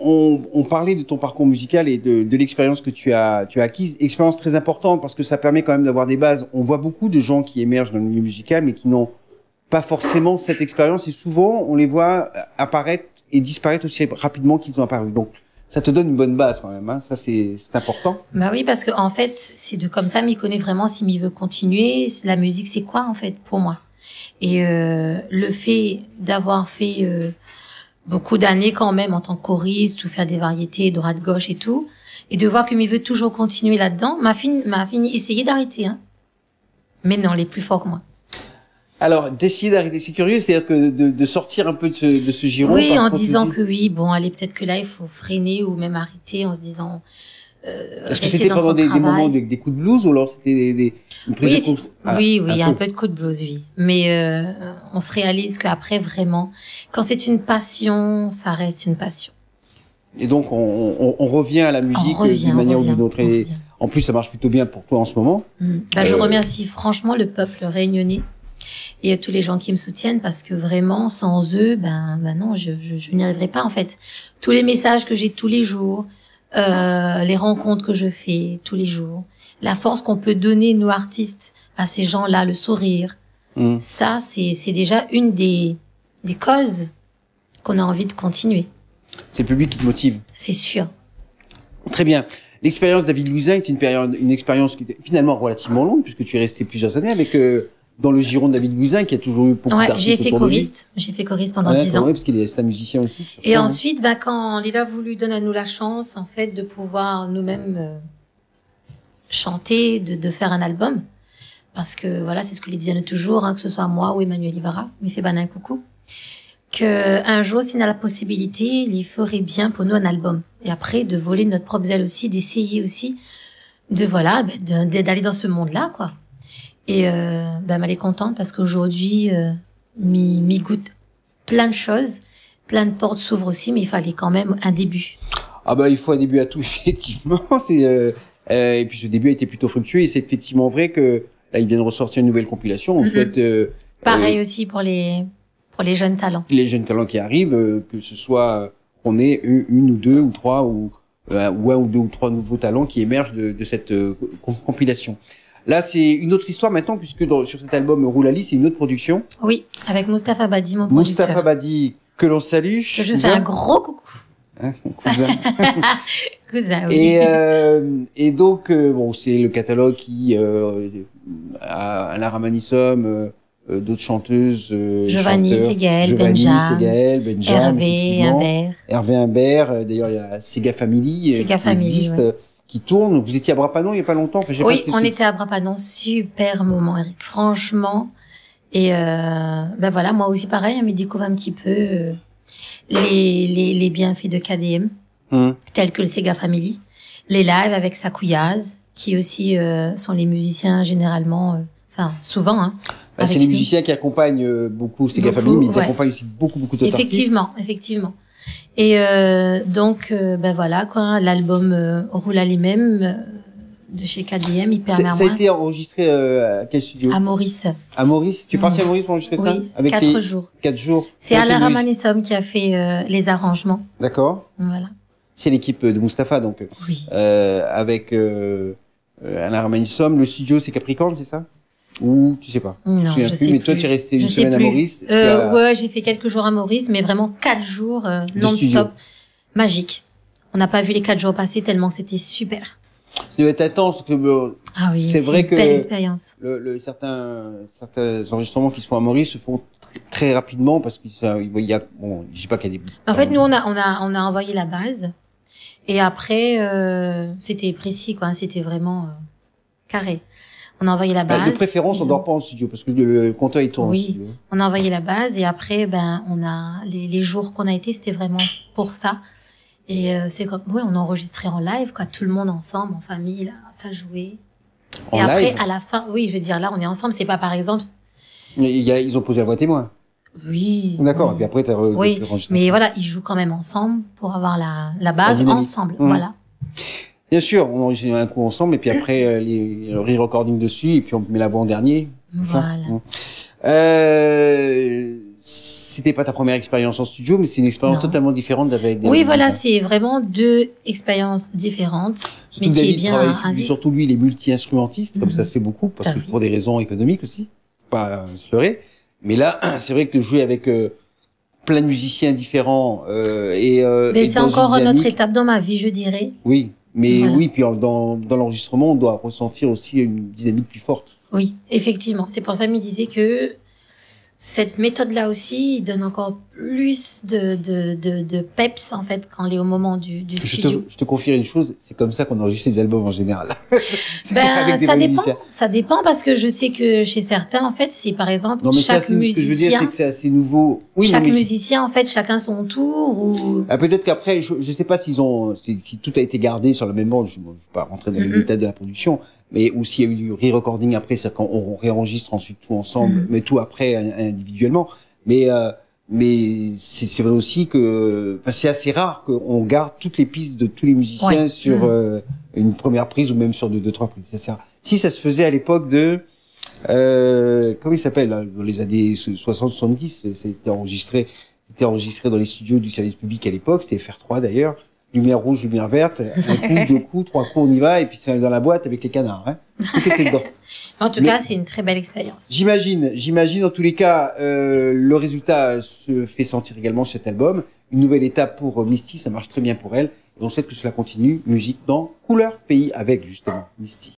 on parlait de ton parcours musical et de l'expérience que tu as acquise. Expérience très importante parce que ça permet quand même d'avoir des bases. On voit beaucoup de gens qui émergent dans le milieu musical, mais qui n'ont pas forcément cette expérience. Et souvent, on les voit apparaître et disparaître aussi rapidement qu'ils ont apparu. Donc, ça te donne une bonne base quand même. Hein. Ça, c'est important. Bah oui, parce que en fait, c'est de comme ça, m'y connaît vraiment s'il m'y veut continuer. La musique, c'est quoi en fait pour moi? Et le fait d'avoir fait beaucoup d'années quand même en tant que choriste, tout faire des variétés, droite-gauche et tout, et de voir que m'y veut toujours continuer là-dedans, m'a fini essayer d'arrêter. Hein. Mais non, les plus forts que moi. Alors, d'essayer d'arrêter, c'est curieux, c'est-à-dire que de sortir un peu de ce giron. Oui, en disant que oui, bon, allez, peut-être que là, il faut freiner ou même arrêter en se disant... Est-ce que c'était pendant des moments des coups de blues ou alors c'était une prise de course? Oui, un peu de coups de blues, oui. Mais on se réalise qu'après, vraiment, quand c'est une passion, ça reste une passion. Et donc, on revient à la musique d'une manière ou d'une autre. Et en plus, ça marche plutôt bien pour toi en ce moment. Je remercie franchement le peuple réunionnais et tous les gens qui me soutiennent parce que vraiment, sans eux, ben non, je n'y arriverai pas en fait. Tous les messages que j'ai tous les jours, les rencontres que je fais tous les jours, la force qu'on peut donner, nous artistes, à ces gens-là, le sourire, ça, c'est déjà une des causes qu'on a envie de continuer. C'est le public qui te motive. C'est sûr. Très bien. L'expérience David Louisin est une expérience qui était finalement relativement longue puisque tu es resté plusieurs années avec dans le giron de David Louisin qui a toujours eu beaucoup d'artistes. J'ai fait choriste pendant 10 ans. Oui, parce qu'il est un musicien aussi. Et ensuite, quand Lila voulu donner à nous la chance, en fait, de pouvoir nous-mêmes chanter, de faire un album. Parce que, voilà, c'est ce que les disait toujours, hein, que ce soit moi ou Emmanuel Ivara, il fait un coucou. Un jour, s'il a la possibilité, il ferait bien pour nous un album. Et après, de voler notre propre aile aussi, d'essayer aussi, d'aller dans ce monde-là, quoi. Et elle est contente parce qu'aujourd'hui, m'y goûte plein de choses, plein de portes s'ouvrent aussi, mais il fallait quand même un début. Ah il faut un début à tout, effectivement. Et puis ce début a été plutôt fructueux et c'est effectivement vrai que là, ils viennent ressortir une nouvelle compilation. On souhaite... Pareil aussi pour les jeunes talents. Les jeunes talents qui arrivent, que ce soit qu'on ait une ou deux ou trois ou un ou deux ou trois nouveaux talents qui émergent de cette compilation. Là, c'est une autre histoire maintenant, puisque sur cet album Roulali, c'est une autre production. Oui, avec Mustapha Badi, mon producteur. Mustapha Badi, que l'on salue. Que je fais un gros coucou. Hein, cousin. Cousin, oui. Et donc, c'est le catalogue qui a Alain Ramanissom, d'autres chanteuses, Giovanni Segael, Benja, Hervé Imbert. D'ailleurs, il y a Sega Family qui existe. Ouais. Qui tourne. Vous étiez à Brapanon il y a pas longtemps. Enfin, oui, on était à Brapanon. Super moment, Eric. Franchement. Et voilà, moi aussi pareil, on me découvre un petit peu les bienfaits de KDM, tels que le Sega Family, les lives avec Sakouyaz, qui aussi sont les musiciens généralement, souvent. Hein, c'est les musiciens qui accompagnent beaucoup Sega Family, mais ils accompagnent aussi beaucoup d'autres artistes. Effectivement. Et voilà quoi, l'album Roulali même de chez KDM, il permet ça a été enregistré à quel studio? À Maurice. À Maurice, tu es parti à Maurice pour enregistrer ça? Avec 4 jours. 4 jours. C'est Alain Ramanissom qui a fait les arrangements. D'accord. Voilà. C'est l'équipe de Mustapha donc. Oui. Avec Alain Ramanissom, le studio c'est Capricorne, c'est ça? Ou tu sais pas? Non, je sais plus. Mais toi tu es resté une semaine à Maurice. Ouais, j'ai fait quelques jours à Maurice, mais vraiment 4 jours non-stop, magique. On n'a pas vu les 4 jours passer tellement c'était super. Ça doit être intense. C'est vrai que belle expérience. Certains enregistrements qui se font à Maurice se font très rapidement parce qu'il y a je dis pas qu'il y a des. En fait, nous on a envoyé la base et après c'était précis quoi, c'était vraiment carré. On a envoyé la base. De préférence, on dort pas en studio parce que le compteur il tourne. Oui, on a envoyé la base et après on a les jours qu'on a été, c'était vraiment pour ça. Et c'est comme on a enregistré en live quoi, tout le monde ensemble en famille là, ça jouait. Et après à la fin, oui, je veux dire là on est ensemble, c'est pas par exemple ils ont posé la voix témoin. Oui. D'accord, et puis après oui, mais voilà, ils jouent quand même ensemble pour avoir la base ensemble, voilà. Bien sûr, on enregistre un coup ensemble et puis après le re-recording dessus et puis on met la voix en dernier. Voilà. c'était pas ta première expérience en studio, mais c'est une expérience totalement différente d'avec des Oui, voilà, c'est vraiment deux expériences différentes, surtout mais qui est David bien travaille, surtout lui, il est multi-instrumentiste, comme ça se fait beaucoup, parce que pour des raisons économiques aussi, pas se leurrer. Mais là, c'est vrai que jouer avec plein de musiciens différents mais c'est encore une autre étape dans ma vie, je dirais. Oui, mais oui, puis dans l'enregistrement, on doit ressentir aussi une dynamique plus forte. Oui, effectivement. C'est pour ça qu'il me disait que cette méthode-là aussi donne encore plus de peps, en fait, quand on est au moment du studio. Je te confie une chose, c'est comme ça qu'on enregistre les albums en général. Ben, ça dépend parce que je sais que chez certains, en fait, c'est par exemple, non, mais chaque ça, musicien. Ce que je veux dire, c'est que c'est assez nouveau. Oui, chaque musicien, en fait, chacun son tour ou. Ah, peut-être qu'après, je sais pas si tout a été gardé sur la même bande, je vais pas rentrer dans les détails de la production, mais ou s'il y a eu du re-recording après, c'est quand on réenregistre ensuite tout ensemble, mais tout après individuellement. Mais c'est vrai aussi que c'est assez rare qu'on garde toutes les pistes de tous les musiciens sur une première prise ou même sur deux, trois prises. Si ça se faisait à l'époque de comment il s'appelle dans les années 60-70, c'était enregistré dans les studios du service public à l'époque, c'était FR3 d'ailleurs. Lumière rouge, lumière verte, un coup, deux coups, trois coups, on y va, et puis c'est dans la boîte avec les canards, hein. Tout était dedans. En tout cas, c'est une très belle expérience. J'imagine en tous les cas, le résultat se fait sentir également sur cet album. Une nouvelle étape pour Misty, ça marche très bien pour elle. Et on souhaite que cela continue. Musique dans Couleur Pays avec justement Misty.